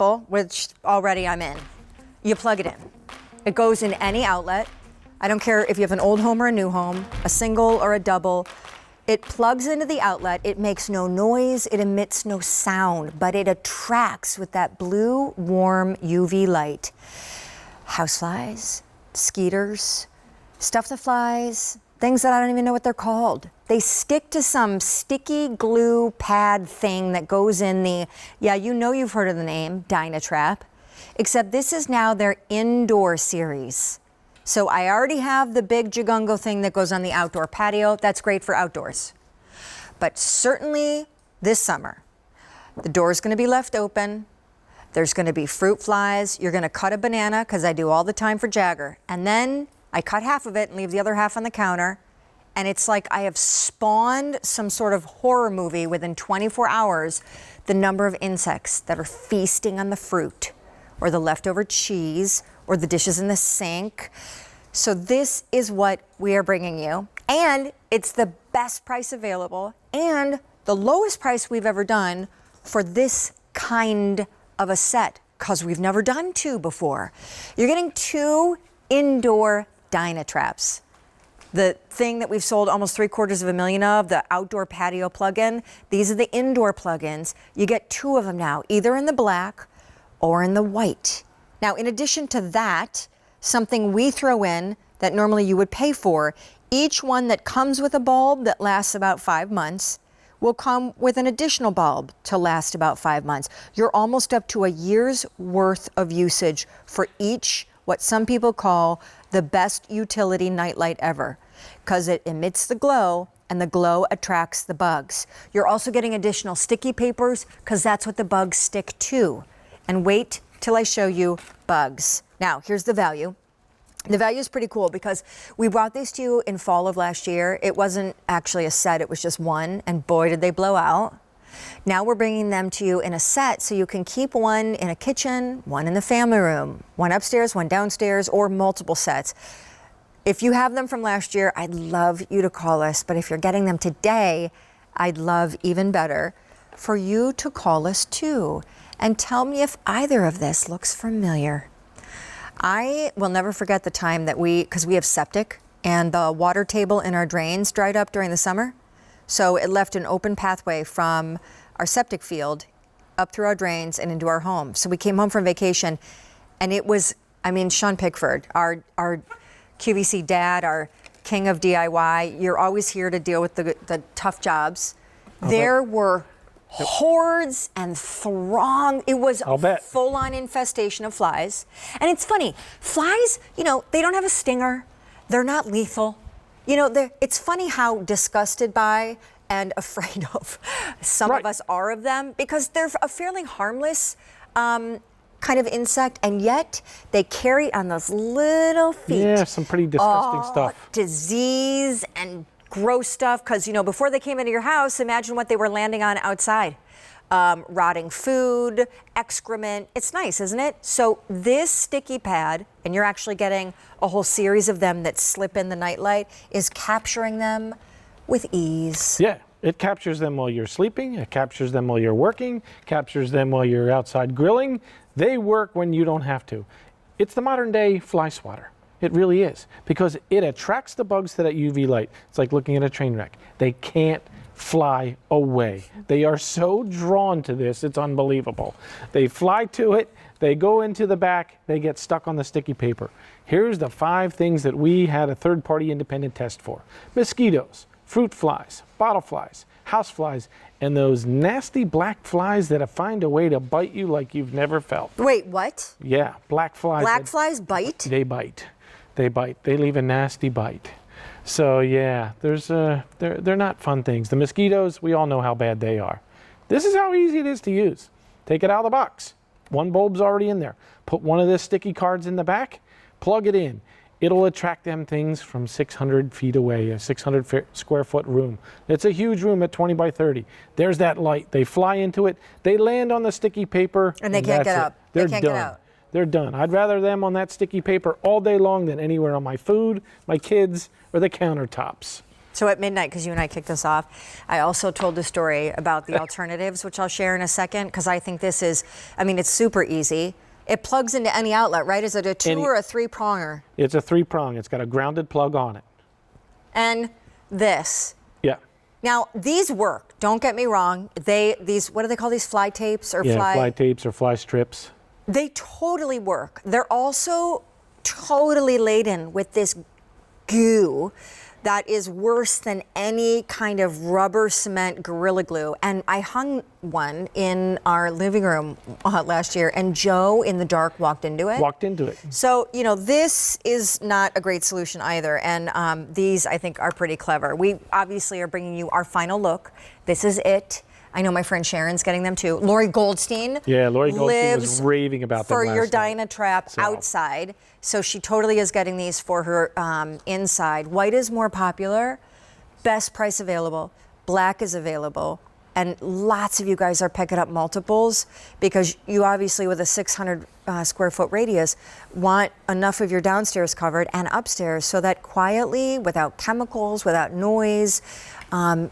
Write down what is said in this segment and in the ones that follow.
simple, which already I'm in. You plug it in. It goes in any outlet. I don't care if you have an old home or a new home, a single or a double. It plugs into the outlet. It makes no noise. It emits no sound, but it attracts with that blue, warm UV light. Houseflies, skeeters, stuff that flies, things that I don't even know what they're called. They stick to some sticky glue pad thing that goes in the, yeah, you know you've heard of the name, DynaTrap, except this is now their indoor series. So I already have the big Jagungo thing that goes on the outdoor patio. That's great for outdoors. But certainly this summer, the door's gonna be left open. There's gonna be fruit flies. You're gonna cut a banana, because I do all the time for Jagger. And then I cut half of it and leave the other half on the counter. And it's like I have spawned some sort of horror movie within 24 hours, the number of insects that are feasting on the fruit or the leftover cheese or the dishes in the sink. So this is what we are bringing you. And it's the best price available and the lowest price we've ever done for this kind of a set, because we've never done two before. You're getting two indoor DynaTraps. The thing that we've sold almost 750,000 of, the outdoor patio plug-in, these are the indoor plug-ins. You get two of them now, either in the black or in the white. Now, in addition to that, something we throw in that normally you would pay for, each one that comes with a bulb that lasts about 5 months will come with an additional bulb to last about 5 months. You're almost up to a year's worth of usage for each, what some people call the best utility nightlight ever, because it emits the glow and the glow attracts the bugs. You're also getting additional sticky papers, because that's what the bugs stick to. And wait till I show you bugs. Now, here's the value. The value is pretty cool because we brought these to you in fall of last year. It wasn't actually a set, it was just one, and boy, did they blow out. Now we're bringing them to you in a set, so you can keep one in a kitchen, one in the family room, one upstairs, one downstairs, or multiple sets. If you have them from last year, I'd love you to call us, but if you're getting them today, I'd love even better for you to call us too and tell me if either of this looks familiar. I will never forget the time that because we have septic and the water table in our drains dried up during the summer. So it left an open pathway from our septic field up through our drains and into our home. So we came home from vacation and it was, I mean, Sean Pickford, our QVC dad, our king of DIY, you're always here to deal with the tough jobs. There were hordes and throng. It was a full-on infestation of flies. And it's funny, flies, you know, they don't have a stinger. They're not lethal. You know, it's funny how disgusted by and afraid of some of us are of them, because they're a fairly harmless kind of insect, and yet they carry on those little feet. Yeah, some pretty disgusting stuff. Disease and gross stuff, because, you know, before they came into your house, imagine what they were landing on outside. Rotting food, excrement. It's nice, isn't it? So this sticky pad, and you're actually getting a whole series of them that slip in the nightlight, is capturing them with ease. Yeah, it captures them while you're sleeping, it captures them while you're working, captures them while you're outside grilling. They work when you don't have to. It's the modern day fly swatter. It really is, because it attracts the bugs to that UV light. It's like looking at a train wreck. They can't fly away. They are so drawn to this, it's unbelievable. They fly to it, they go into the back, they get stuck on the sticky paper. Here's the 5 things that we had a third-party independent test for. Mosquitoes, fruit flies, bottle flies, house flies, and those nasty black flies that find a way to bite you like you've never felt. Wait, what? Yeah, black flies. Black flies bite? They bite. They bite. They leave a nasty bite. So yeah, they're not fun things. The mosquitoes, we all know how bad they are. This is how easy it is to use. Take it out of the box. One bulb's already in there. Put one of the sticky cards in the back, plug it in. It'll attract them things from 600 feet away, a 600 square foot room. It's a huge room at 20 by 30. There's that light. They fly into it. They land on the sticky paper. And they can't get up. They're they can't done. Get out. They're done. I'd rather them on that sticky paper all day long than anywhere on my food, my kids, or the countertops. So at midnight, because you and I kicked this off, I also told the story about the alternatives, which I'll share in a second, because I think this is, I mean, it's super easy. It plugs into any outlet, right? Is it a two or a three pronger? It's a 3-prong. It's got a grounded plug on it. And this. Yeah. Now, these work. Don't get me wrong. These, what do they call these? Fly tapes or fly tapes or fly strips. They totally work. They're also totally laden with this goo that is worse than any kind of rubber cement Gorilla Glue. And I hung one in our living room last year, and Joe in the dark walked into it. So, you know, this is not a great solution either. And these, I think, are pretty clever. We obviously are bringing you our final look. This is it. I know my friend Sharon's getting them too. Lori Goldstein. Yeah, Lori Goldstein was raving about them for last your night. DynaTrap outside. So she totally is getting these for her inside. White is more popular, best price available. Black is available. And lots of you guys are picking up multiples because you obviously, with a 600 square foot radius, want enough of your downstairs covered and upstairs so that quietly, without chemicals, without noise,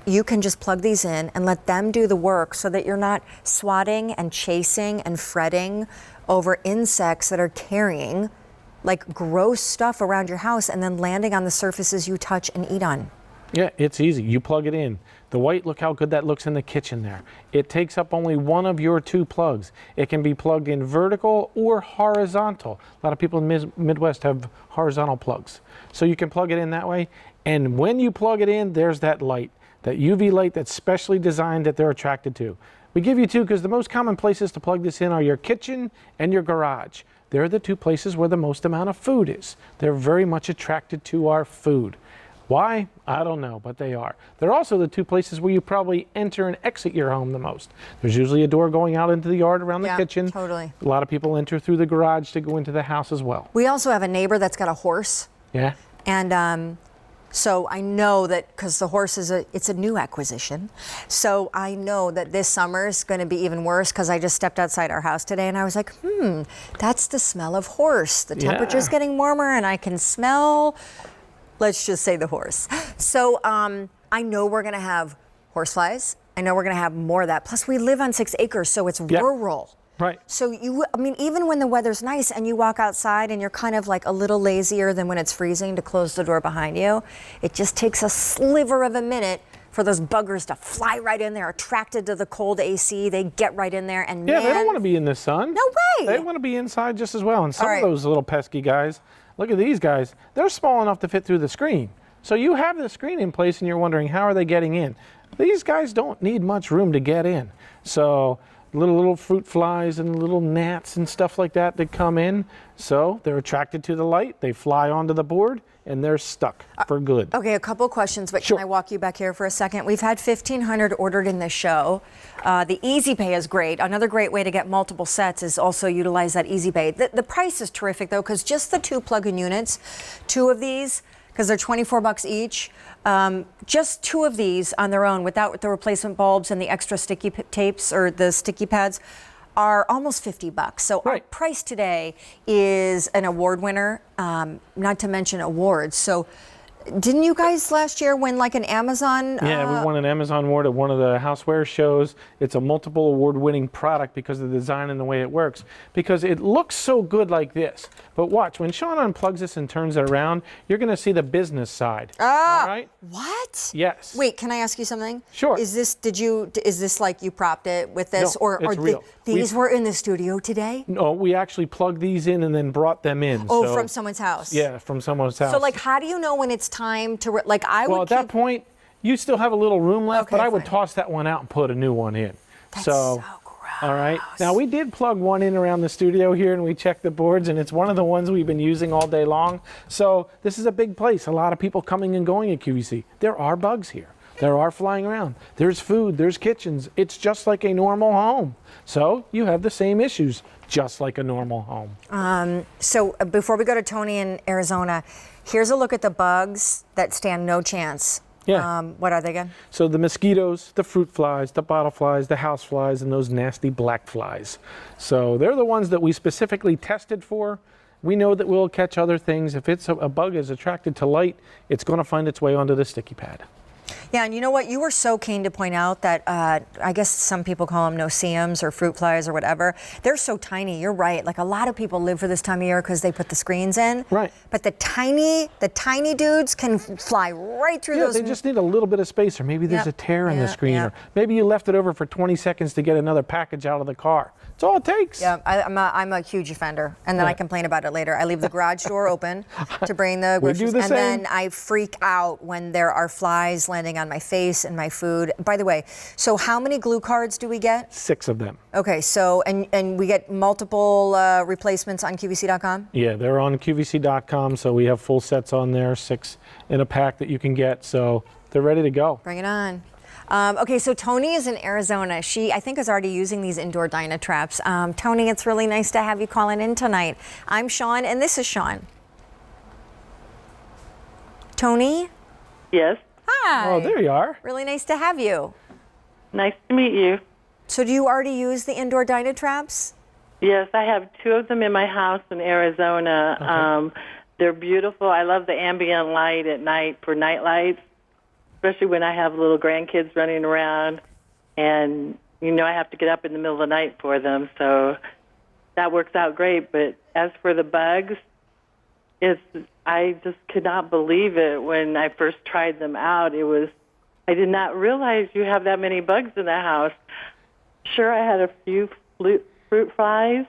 you can just plug these in and let them do the work so that you're not swatting and chasing and fretting over insects that are carrying like gross stuff around your house and then landing on the surfaces you touch and eat on. Yeah, it's easy. You plug it in. The white, look how good that looks in the kitchen there. It takes up only one of your 2 plugs. It can be plugged in vertical or horizontal. A lot of people in the Midwest have horizontal plugs. So you can plug it in that way. And when you plug it in, there's that light, that UV light that's specially designed that they're attracted to. We give you 2 because the most common places to plug this in are your kitchen and your garage. They're the 2 places where the most amount of food is. They're very much attracted to our food. Why? I don't know, but they are. They're also the 2 places where you probably enter and exit your home the most. There's usually a door going out into the yard around the kitchen. Totally. A lot of people enter through the garage to go into the house as well. We also have a neighbor that's got a horse. Yeah. And so I know that because the horse is it's a new acquisition. So I know that this summer is going to be even worse because I just stepped outside our house today and I was like, that's the smell of horse. The temperature's getting warmer and I can smell, let's just say, the horse. So I know we're going to have horseflies. I know we're going to have more of that. Plus we live on 6 acres, so it's rural. Right. So I mean, even when the weather's nice and you walk outside and you're kind of like a little lazier than when it's freezing to close the door behind you, it just takes a sliver of a minute for those buggers to fly right in there, attracted to the cold AC. They get right in there and they don't want to be in the sun. No way. They want to be inside just as well. And some of those little pesky guys, look at these guys, they're small enough to fit through the screen. So you have the screen in place and you're wondering, how are they getting in? These guys don't need much room to get in. So little fruit flies and little gnats and stuff like that come in. So they're attracted to the light. They fly onto the board and they're stuck for good. Okay, a couple questions, but Sure. Can I walk you back here for a second? We've had 1,500 ordered in this show. The Easy Pay is great. Another great way to get multiple sets is also utilize that Easy Pay. The price is terrific though, because just the 2 plug-in units, 2 of these, because they're $24 each. Just 2 of these on their own, without the replacement bulbs and the extra sticky tapes or the sticky pads, are almost $50. So our price today is an award winner, not to mention awards. So didn't you guys last year win like an Amazon? Yeah, we won an Amazon award at one of the houseware shows. It's a multiple award-winning product because of the design and the way it works. Because it looks so good like this. But watch, when Sean unplugs this and turns it around, you're going to see the business side. All right? What? Yes. Wait, can I ask you something? Sure. Is this like you propped it with this? No, it's real. These were in the studio today? No, we actually plugged these in and then brought them in. Oh, from someone's house? Yeah, from someone's house. So like, how do you know when it's time to, Well, at that point, you still have a little room left, Okay, but I would fine. toss that one out and put a new one in. That's so gross. All right. Now, we did plug one in around the studio here, and we checked the boards, and it's one of the ones we've been using all day long. So this is a big place. A lot of people coming and going at QVC. There are bugs here. There are flying around. There's food. There's kitchens. It's just like a normal home. So you have the same issues, just like a normal home. So before we go to Tony in Arizona, here's a look at the bugs that stand no chance. Yeah. What are they again? So the mosquitoes, the fruit flies, the bottle flies, the house flies, and those nasty black flies. So they're the ones that we specifically tested for, we know that we'll catch other things. If it's a bug is attracted to light, it's going to find its way onto the sticky pad. Yeah, and you know what? You were so keen to point out that I guess some people call them no-see-ums or fruit flies or whatever. They're so tiny. You're right. Like a lot of people live for this time of year because they put the screens in. Right. But the tiny dudes can fly right through those. They just need a little bit of space, or maybe there's a tear in the screen, or maybe you left it over for 20 seconds to get another package out of the car. It's all it takes. Yeah, I'm a huge offender, and then I complain about it later. I leave the garage door open to bring the groceries, and then I freak out when there are flies landing on my face and my food. By the way, so how many glue cards do we get? 6 of them. Okay, so and we get multiple replacements on QVC.com? Yeah, they're on QVC.com, so we have full sets on there, 6 in a pack that you can get, so they're ready to go. Bring it on. Okay, so Tony is in Arizona. She, I think, is already using these indoor DynaTraps. Tony, it's really nice to have you calling in tonight. I'm Sean, and this is Sean. Tony? Yes. Hi. Oh, there you are. Really nice to have you. Nice to meet you. So do you already use the indoor DynaTraps? Yes, I have 2 of them in my house in Arizona. Okay. They're beautiful. I love the ambient light at night for night lights, especially when I have little grandkids running around. And, you know, I have to get up in the middle of the night for them, so that works out great. But as for the bugs, I just could not believe it when I first tried them out. I did not realize you have that many bugs in the house. Sure, I had a few fruit flies,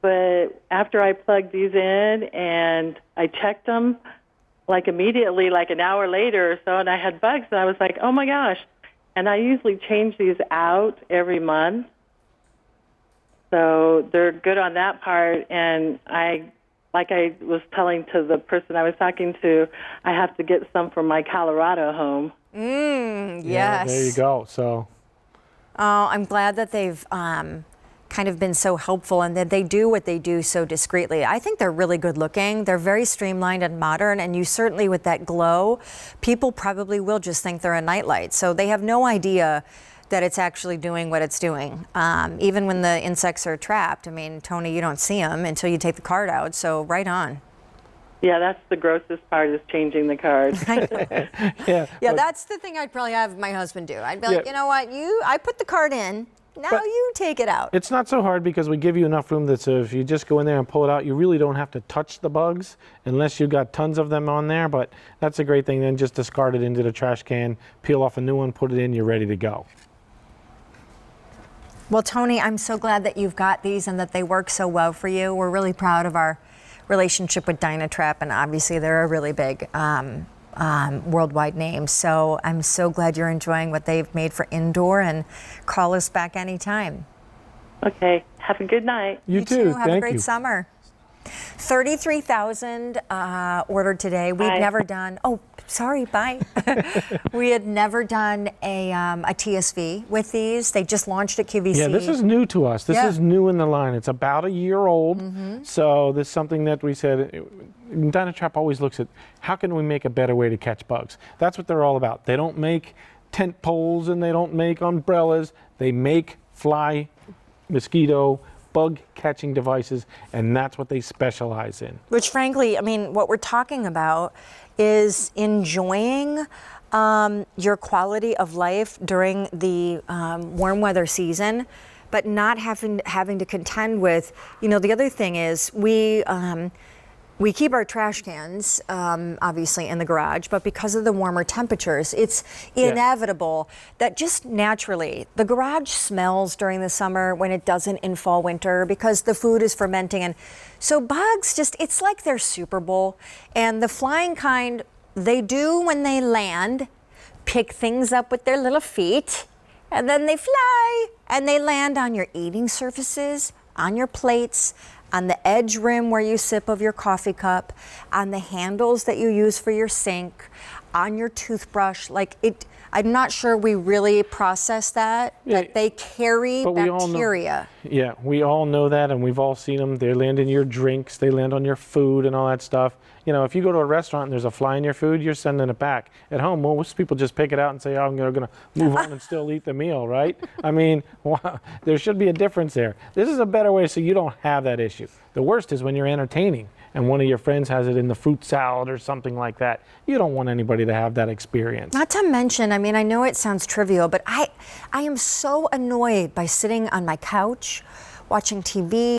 but after I plugged these in and I checked them, like immediately, like an hour later or so, and I had bugs, and I was like, oh my gosh. And I usually change these out every month. So they're good on that part, and like I was telling to the person I was talking to, I have to get some from my Colorado home. Yes. Yeah, there you go. So. Oh, I'm glad that they've kind of been so helpful and that they do what they do so discreetly. I think they're really good looking. They're very streamlined and modern, and you certainly, with that glow, people probably will just think they're a nightlight. So they have no idea that it's actually doing what it's doing. Even when the insects are trapped, I mean, Tony, you don't see them until you take the card out, so right on. Yeah, that's the grossest part, is changing the card. Yeah, that's the thing I'd probably have my husband do. I'd be like, you know what, I put the card in, now you take it out. It's not so hard because we give you enough room that if you just go in there and pull it out, you really don't have to touch the bugs unless you've got tons of them on there, but that's a great thing. Then just discard it into the trash can, peel off a new one, put it in, you're ready to go. Well, Tony, I'm so glad that you've got these and that they work so well for you. We're really proud of our relationship with DynaTrap, and obviously they're a really big worldwide name. So I'm so glad you're enjoying what they've made for indoor, and call us back anytime. Okay, have a good night. You too. Have a great summer. 33,000 ordered today. We've never done, bye. We had never done a TSV with these. They just launched at QVC. Yeah, this is new to us. This is new in the line. It's about a year old. So this is something that we said, DynaTrap always looks at how can we make a better way to catch bugs. That's what they're all about. They don't make tent poles and they don't make umbrellas. They make fly, mosquito, bug catching devices, and that's what they specialize in. Which frankly, I mean, what we're talking about is enjoying your quality of life during the warm weather season, but not having to contend with, the other thing is we keep our trash cans, obviously, in the garage, but because of the warmer temperatures, it's inevitable that just naturally the garage smells during the summer when it doesn't in fall, winter, because the food is fermenting. And so bugs it's like their Super Bowl. And the flying kind, they do when they land, pick things up with their little feet, and then they fly, and they land on your eating surfaces, on your plates, on the edge rim where you sip of your coffee cup, on the handles that you use for your sink, on your toothbrush. I'm not sure we really process that they carry bacteria. We all know that, and we've all seen them. They land in your drinks, they land on your food and all that stuff. If you go to a restaurant and there's a fly in your food, you're sending it back. At home, most people just pick it out and say, I'm going to move on and still eat the meal, right? I mean, there should be a difference there. This is a better way so you don't have that issue. The worst is when you're entertaining and one of your friends has it in the fruit salad or something like that. You don't want anybody to have that experience. Not to mention, I mean, I know it sounds trivial, but I am so annoyed by sitting on my couch watching TV